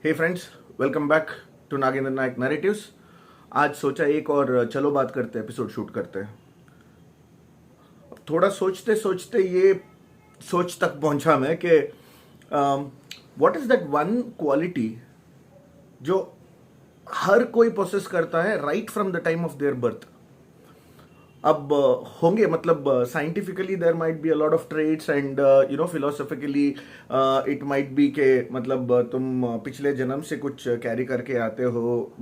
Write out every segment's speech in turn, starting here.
Hey friends, welcome back to Nagendra Nayak narratives. आज सोचा एक और चलो बात करते एपिसोड शूट करते हैं। थोड़ा सोचते सोचते ये सोच तक पहुंचा मैं कि what is that one quality जो हर कोई प्रोसेस करता है right from the time of their birth. अब होंगे मतलब scientifically there might be a lot of traits and philosophically it might be के मतलब तुम पिछले जन्म से कुछ कैरी करके आते हो,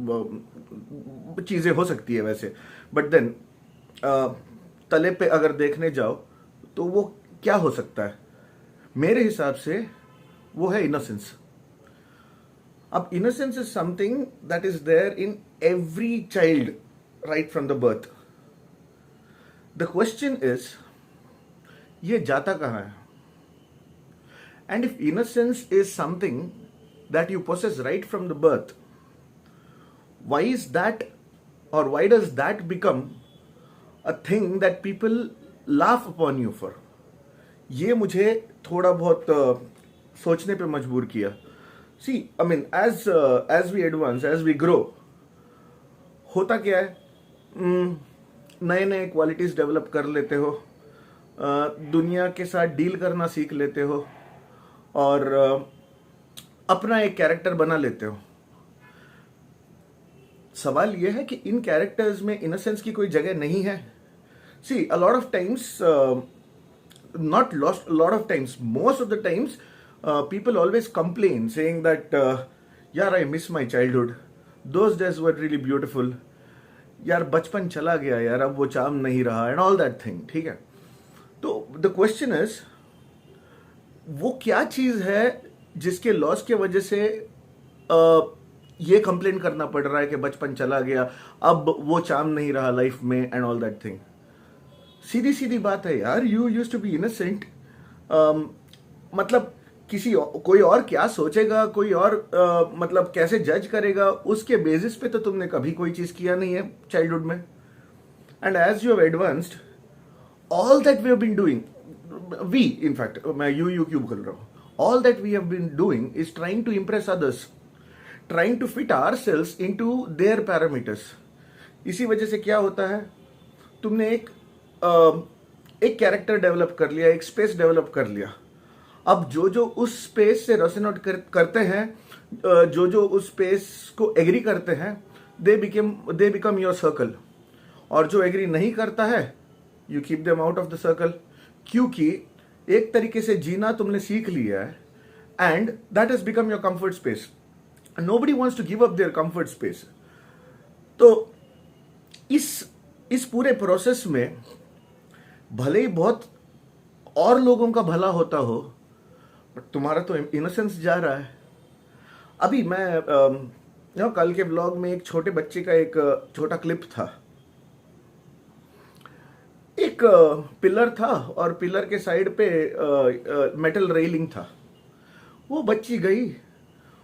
चीज़ें हो सकती है वैसे। बट देन तले पे अगर देखने जाओ तो वो क्या हो सकता है? मेरे हिसाब से वो है इनोसेंस। अब innocence is something that is there in every child right from the birth. The question is ये जाता कहाँ है? And if innocence is something that you possess right from the birth, why is that or why does that become a thing that people laugh upon you for? ये मुझे थोड़ा बहुत सोचने पे मजबूर किया। See I mean as we advance, as we grow, होता क्या है, नए नए क्वालिटीज डेवलप कर लेते हो, दुनिया के साथ डील करना सीख लेते हो और अपना एक कैरेक्टर बना लेते हो। सवाल यह है कि इन कैरेक्टर्स में इनोसेंस की कोई जगह नहीं है। See a lot of times, not lost a lot of times, most of the times people always complain saying that yaar, I miss my childhood, those days were really beautiful, यार बचपन चला गया यार, अब वो चाम नहीं रहा एंड ऑल दैट थिंग। ठीक है, तो द क्वेश्चन इज वो क्या चीज है जिसके लॉस के वजह से ये कंप्लेन करना पड़ रहा है कि बचपन चला गया, अब वो चाम नहीं रहा लाइफ में एंड ऑल दैट थिंग। सीधी सीधी बात है यार, you used to be innocent. मतलब कोई और क्या सोचेगा, कोई और मतलब कैसे जज करेगा, उसके बेसिस पे तो तुमने कभी कोई चीज किया नहीं है चाइल्डहुड में। And as you have advanced, all that we have been doing, we in fact मैं यू क्यों बोल रहा हूं, all that we have been doing is trying to impress others, trying to fit ourselves into their parameters. इसी वजह से क्या होता है, तुमने एक कैरेक्टर डेवलप कर लिया, एक स्पेस डेवलप कर लिया। अब जो जो उस स्पेस से रेजोनेट करते हैं, जो जो उस स्पेस को एग्री करते हैं, दे बिकम योर सर्कल। और जो एग्री नहीं करता है, you keep them out of the circle, क्योंकि एक तरीके से जीना तुमने सीख लिया है and that has become your comfort space. Nobody wants to give up their comfort space. तो इस पूरे प्रोसेस में भले ही बहुत और लोगों का भला होता हो, बट तुम्हारा तो इनोसेंस जा रहा है। अभी मैं कल के ब्लॉग में एक छोटे बच्चे का एक छोटा क्लिप था। एक पिलर था और पिलर के साइड पे मेटल रेलिंग था। वो बच्ची गई,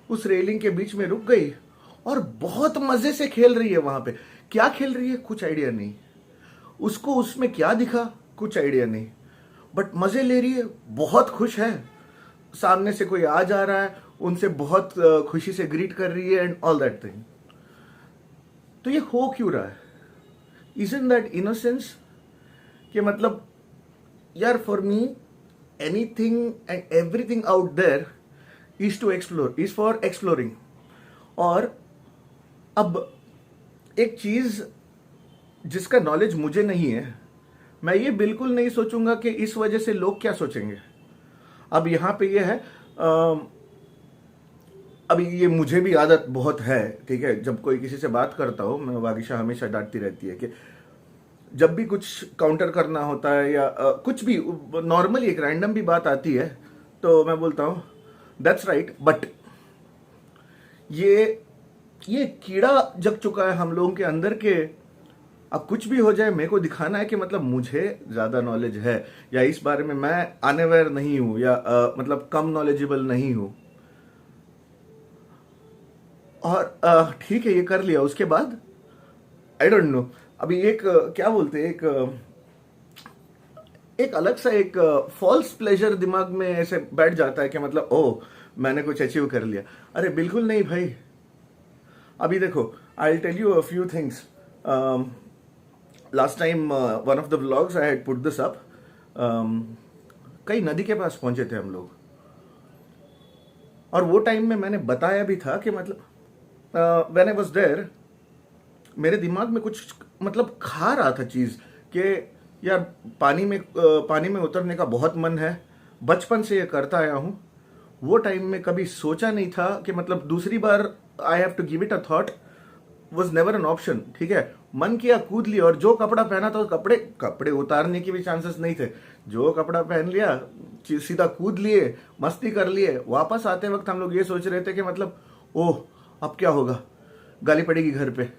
उस रेलिंग के बीच में रुक गई और बहुत मजे से खेल रही है वहां पे। क्या खेल रही है कुछ आइडिया नहीं, उसको उसमें क्या दिखा कुछ आइडिया नहीं, बट मजे ले रही है, बहुत खुश है। सामने से कोई आ जा रहा है, उनसे बहुत खुशी से ग्रीट कर रही है एंड ऑल दैट थिंग। तो ये हो क्यों रहा है? Isn't that innocence? कि मतलब यार, for me anything and everything out there is to explore, is for exploring. और अब एक चीज जिसका नॉलेज मुझे नहीं है, मैं ये बिल्कुल नहीं सोचूंगा कि इस वजह से लोग क्या सोचेंगे। अब यहां पे ये है, अभी ये मुझे भी आदत बहुत है, ठीक है, जब कोई किसी से बात करता हो, मैं वागिशा हमेशा डांटती रहती है कि जब भी कुछ काउंटर करना होता है या कुछ भी नॉर्मली एक रैंडम भी बात आती है, तो मैं बोलता हूं दैट्स राइट, बट ये कीड़ा जग चुका है हम लोगों के अंदर के अब कुछ भी हो जाए मेरे को दिखाना है कि मतलब मुझे ज्यादा नॉलेज है, या इस बारे में मैं अनअवेयर नहीं हूं, या मतलब कम नॉलेजेबल नहीं हूं। और ठीक है, ये कर लिया, उसके बाद आई डोंट नो, अभी एक क्या बोलते हैं, एक अलग सा एक फॉल्स प्लेजर दिमाग में ऐसे बैठ जाता है कि मतलब ओह, मैंने कुछ अचीव कर लिया। अरे बिल्कुल नहीं भाई। अभी देखो, I will tell you a few things. Last time one of the vlogs I had put this up. कई नदी के पास पहुंचे थे हम लोग, और वो टाइम में मैंने बताया भी था कि मतलब व्हेन आई वाज देयर, मेरे दिमाग में कुछ मतलब खा रहा था चीज कि यार पानी में उतरने का बहुत मन है, बचपन से ये करता आया हूं। वो टाइम में कभी सोचा नहीं था कि मतलब दूसरी बार I have to give it a thought, was never an option. ठीक है, मन किया, कूद लिया, और जो कपड़ा पहना था कपड़े उतारने की भी चांसेस नहीं थे। जो कपड़ा पहन लिया, सीधा कूद लिए, मस्ती कर लिए। वापस आते वक्त हम लोग ये सोच रहे थे कि मतलब ओह अब क्या होगा, गाली पड़ेगी घर पे,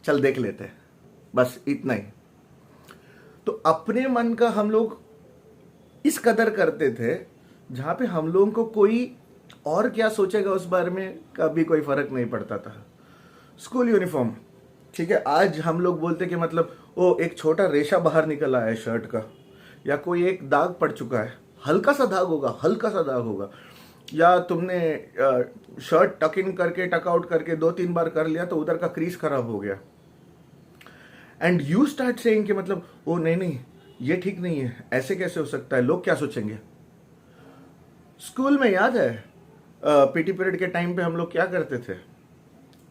चल देख लेते हैं, बस इतना ही। तो अपने मन का हम लोग इस कदर करते थे जहां पे हम लोगों को कोई और क्या सोचेगा उस बारे में कभी कोई फर्क नहीं पड़ता था। स्कूल यूनिफॉर्म, ठीक है, आज हम लोग बोलते कि मतलब ओ एक छोटा रेशा बाहर निकल आया है शर्ट का, या कोई एक दाग पड़ चुका है, हल्का सा दाग होगा, या तुमने शर्ट टक इन करके टक आउट करके 2-3 बार कर लिया तो उधर का क्रीज खराब हो गया, एंड यू स्टार्ट सेइंग कि मतलब ओ नहीं ये ठीक नहीं है, ऐसे कैसे हो सकता है, लोग क्या सोचेंगे। स्कूल में याद है पीटी पीरियड के टाइम पे हम लोग क्या करते थे,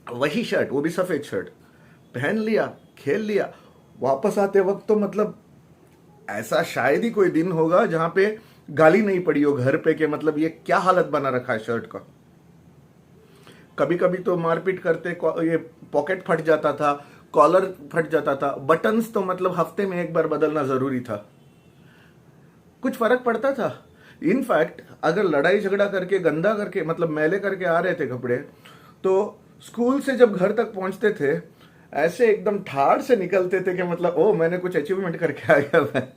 वही शर्ट, वो भी सफेद शर्ट पहन लिया, खेल लिया, वापस आते वक्त तो मतलब ऐसा शायद ही कोई दिन होगा जहां पे गाली नहीं पड़ी हो घर पे कि मतलब ये क्या हालत बना रखा है शर्ट का। कभी कभी तो मारपीट करते, ये पॉकेट फट जाता था, कॉलर फट जाता था, बटन्स तो मतलब हफ्ते में एक बार बदलना जरूरी था। कुछ फर्क पड़ता था? इनफैक्ट अगर लड़ाई झगड़ा करके, गंदा करके, मतलब मैले करके आ रहे थे कपड़े, तो स्कूल से जब घर तक पहुंचते थे ऐसे एकदम ठाड़ से निकलते थे कि मतलब ओ मैंने कुछ अचीवमेंट करके आ गया मैं।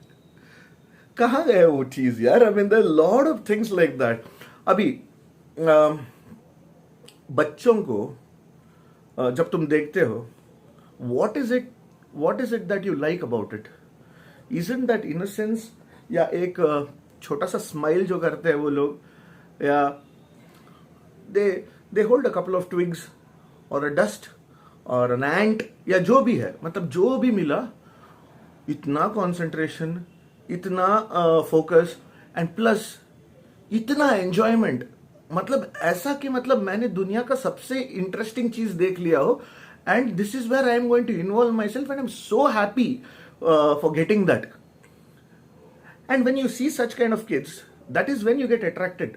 कहाँ गए वो चीज यार? I mean there lot of things like that. अभी बच्चों को जब तुम देखते हो, what is it that you like about it? Isn't that innocence, या एक छोटा सा स्माइल जो करते हैं वो लोग, या they hold a couple of twigs और अ डस्ट और एन एंट, या जो भी है, मतलब जो भी मिला, इतना कंसंट्रेशन, इतना फोकस, एंड प्लस इतना एंजॉयमेंट, मतलब ऐसा कि मतलब मैंने दुनिया का सबसे इंटरेस्टिंग चीज देख लिया हो, and this is where I am going to involve myself, and I am so happy for getting that. And when you see such kind of kids, that is when you get attracted,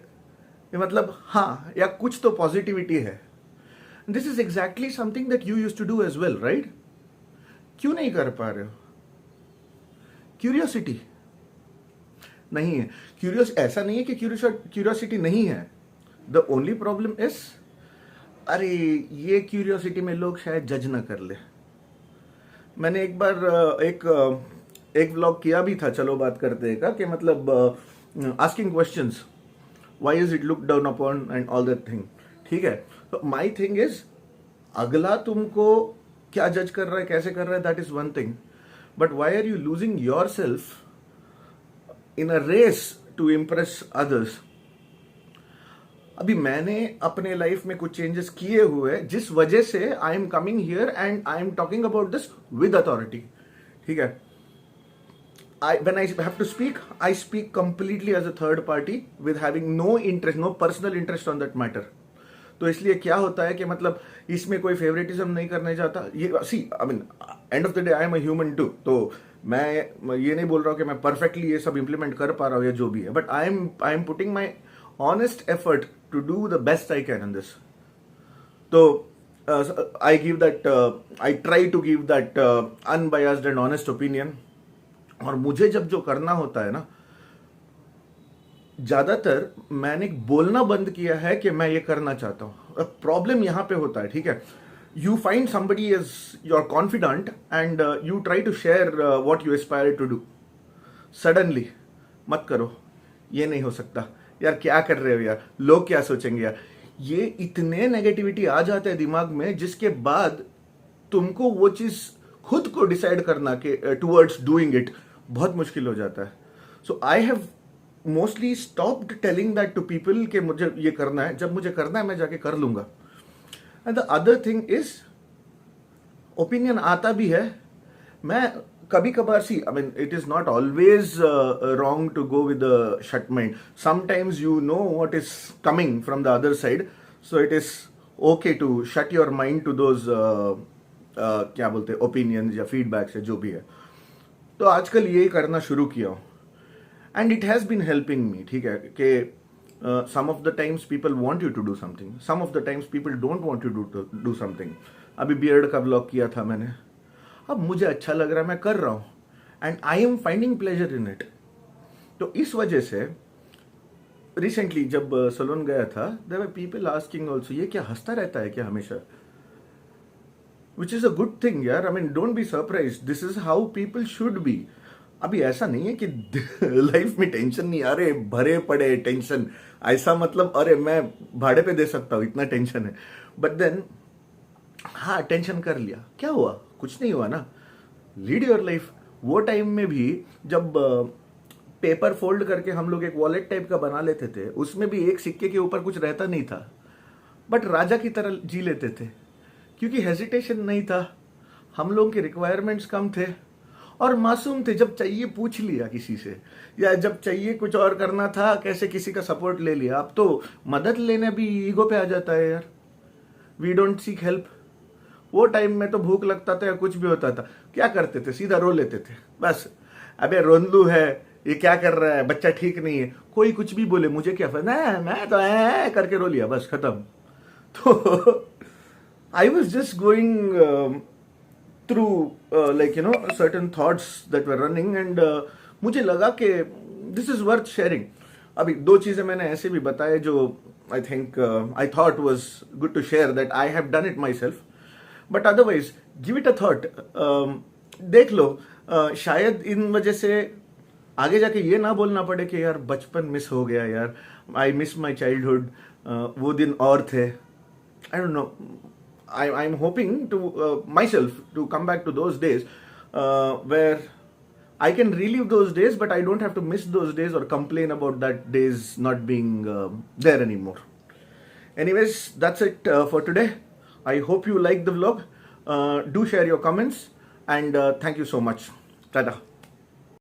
मतलब हाँ, या कुछ तो positivity है। This is exactly something that you used to do as well, right? क्यों नहीं कर पा रहे हो? क्यूरियोसिटी नहीं है। ऐसा नहीं है कि क्यूरियोसिटी नहीं है। द ओनली प्रॉब्लम इज, अरे ये क्यूरियोसिटी में लोग शायद जज ना कर ले। मैंने एक बार एक व्लॉग किया भी था, चलो बात करते हैं का, कि मतलब asking questions, why is it look down upon and all that thing. ठीक है, तो माई थिंग इज, अगला तुमको क्या जज कर रहा है, कैसे कर रहा है, that is one thing, but why are you losing yourself in a race to impress others? अभी मैंने अपने लाइफ में कुछ चेंजेस किए हुए, जिस वजह से I am coming here and I am talking about this with authority. ठीक है, when I have to speak, I speak completely as a third party with having no interest, no personal interest on that matter. तो इसलिए क्या होता है कि मतलब इसमें कोई फेवरेटिज्म नहीं करने जाता। ये see, I mean end of the day I am a human too, तो मैं ये नहीं बोल रहा हूँ कि मैं परफेक्टली ये सब इंप्लीमेंट कर पा रहा हूँ या जो भी है, but I am putting my honest effort to do the best I can in this. तो I give that, I try to give that unbiased and honest opinion. और मुझे जब जो करना होता है ना, ज्यादातर मैंने बोलना बंद किया है कि मैं ये करना चाहता हूं। प्रॉब्लम यहां पे होता है, ठीक है, you find somebody is your confident and you try to share what you aspire to do, suddenly मत करो, ये नहीं हो सकता यार, क्या कर रहे हो यार, लोग क्या सोचेंगे यार, ये इतने नेगेटिविटी आ जाते हैं दिमाग में, जिसके बाद तुमको वो चीज खुद को डिसाइड करना कि टुवर्ड्स डूइंग इट बहुत मुश्किल हो जाता है। So I have mostly stopped telling that to people कि मुझे ये करना है, जब मुझे करना है मैं जाके कर लूंगा. And the other thing is, opinion आता भी है. मैं कभी कभार, see I mean it is not always wrong to go with shut mind. Sometimes you know what is coming from the other side, so it is okay to shut your mind to those क्या बोलते हैं opinions या feedbacks है जो भी है. तो आजकल यही करना शुरू किया हूँ and it has been helping me. ठीक है कि some of the times people want you to do something, some of the times people don't want you to do something. अभी बियर्ड का व्लॉग किया था मैंने, अब मुझे अच्छा लग रहा है, मैं कर रहा हूँ and I am finding pleasure in it. तो इस वजह से रिसेंटली जब सलून गया था, there were people asking also, ये क्या हंसता रहता है क्या हमेशा? Which is a good thing यार. I mean don't be surprise, this is how people should be. अभी ऐसा नहीं है कि लाइफ में टेंशन नहीं, अरे भरे पड़े टेंशन, ऐसा मतलब अरे मैं भाड़े पे दे सकता हूँ इतना टेंशन है. बट देन हाँ टेंशन कर लिया, क्या हुआ? कुछ नहीं हुआ ना. Lead your life. वो टाइम में भी जब पेपर फोल्ड करके हम लोग एक वॉलेट टाइप का बना लेते थे, उसमें भी एक सिक्के के ऊपर कुछ रहता नहीं था, बट राजा की तरह जी लेते थे क्योंकि हेजिटेशन नहीं था. हम लोगों के रिक्वायरमेंट्स कम थे और मासूम थे. जब चाहिए पूछ लिया किसी से, या जब चाहिए कुछ और करना था कैसे किसी का सपोर्ट ले लिया. अब तो मदद लेने भी ईगो पे आ जाता है यार. We don't seek help. वो टाइम में तो भूख लगता था या कुछ भी होता था, क्या करते थे? सीधा रो लेते थे बस. अबे रोंदू है, ये क्या कर रहा है, बच्चा ठीक नहीं है, कोई कुछ भी बोले मुझे क्या फर्क, मैं तो करके रो लिया, बस खत्म. तो I was just going through like you know certain thoughts that were running and मुझे लगा कि this is worth sharing. अभी दो चीजें मैंने ऐसे भी बताए जो I think I thought was good to share, that I have done it myself, but otherwise give it a thought. देख लो, शायद इन वजह से आगे जाके ये ना बोलना पड़े कि यार बचपन मिस हो गया यार, आई मिस माई चाइल्डहुड, वो दिन और थे. I don't know, I'm hoping to myself to come back to those days where I can relive those days, but I don't have to miss those days or complain about that days not being there anymore. Anyways, that's it for today. I hope you liked the vlog. Do share your comments and thank you so much. Tada.